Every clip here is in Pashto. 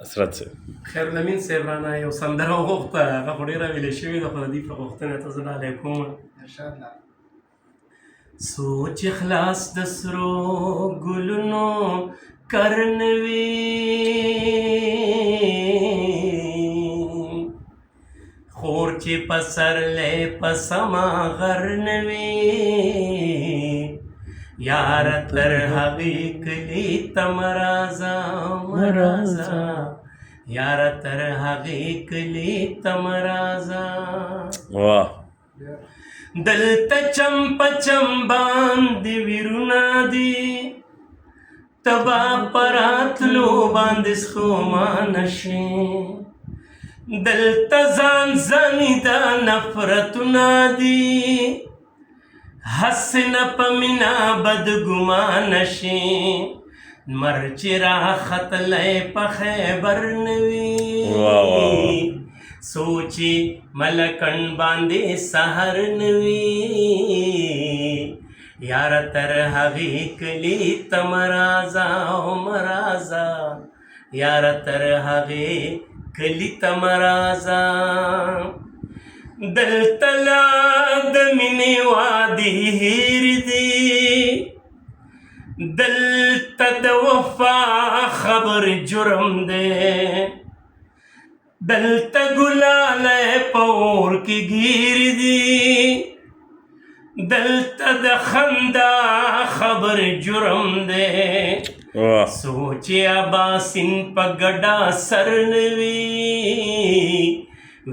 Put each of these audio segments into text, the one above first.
حسرت صاحب خیر الامین صاحب رانه یو سندره وغوښته، هغه خو ډېره ویلې شوې ده، خو د دې په غوښتنه ته زه ډالۍ کوم. سوچ خلاص د سرو ګلونو کرنوي، خور چې پسرلی په سما غرنوي، یاره تر هغې کلي ته مه راځه مه راځه، یاره تر هغې کلي ته مه راځه. واه دلته چم په چم باندې ویرونه دي، تبا پراتلو باندې ستومانه شي، دلته ځان ځاني دا نفرتونه دي، هسې نه په مینه بدګمانه شي، لمر چې راختلی په خیبر نه وي، سوچي ملکن باندې سحر نه وي، یاره تر هغې کلي ته مه راځه مه راځه، یاره تر هغې کلي ته مه راځه. دلته لا د مینې وعدې هېرې دي، دلته د وفا خبر جرم دی، دلته ګلالی په اور کې ګیرې دي، دلته د خندا خبر جرم دی، سوچ اباسین په ګډا سر نه وي،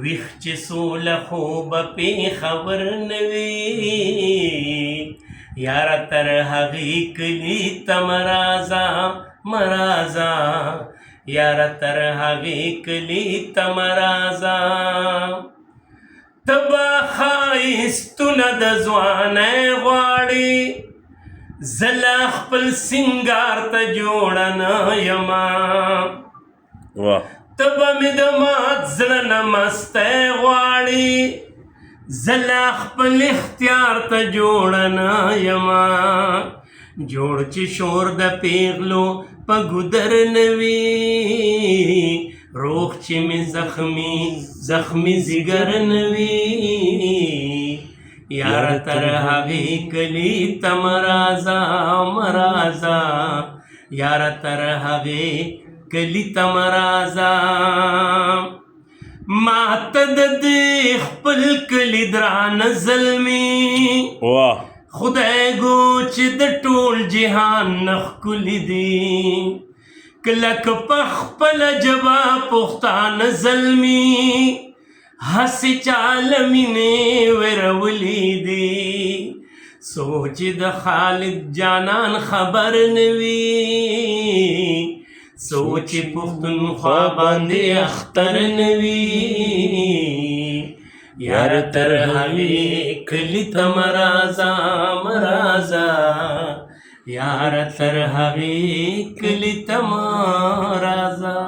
ویښ چې سوله خوبه پې خبر نه وي، یاره تر هغې کلي ته مه راځه مه راځه، یاره تر هغې کلي ته مه راځه. ته به ښایستونه د ځوانۍ غواړې، زه لا خپل سینګار ته جوړه نه یمه، ته به مې د مات زړه نه مستی غواړې، زه لا خپل اختیار ته جوړه نه یمه، جوړ چې شور د پیغلو په ګودر نه وي، روغ چې مې زخمي ځیګر نه وي، یاره تر هغې کلي ته مه راځه مه راځه، یاره تر هغې کلي ته مه راځه. ماته د دې خپل کلي درانه زلمي، خدای ګو چې د ټول جهان نه ښکلي دي، کلک په خپله ژبه پښتانه زلمي، هسې چا له مینې ویرولي دي، سوچ د خالد جانان خبر نه وي، سوچ پښتونخوا باندې اختر نه وي، یاره تر هغې کلي ته مه راځه مه راځه، یاره تر هغې کلي ته مه راځه.